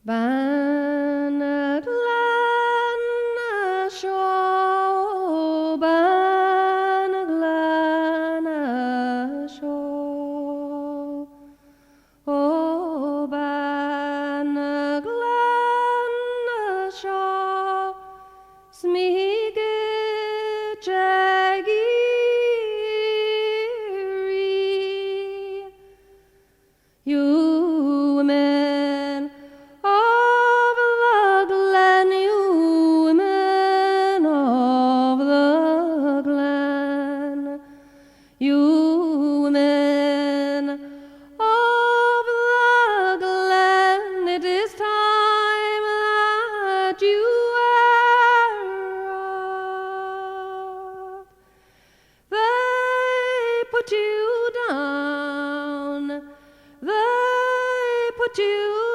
An Ghleanna sho, An Ghleanna sho, oh, An Ghleanna sho, smige jagiri, you women of the glen, you women of the glen, you women of the glen, it is time that you were off. They put you down, they put you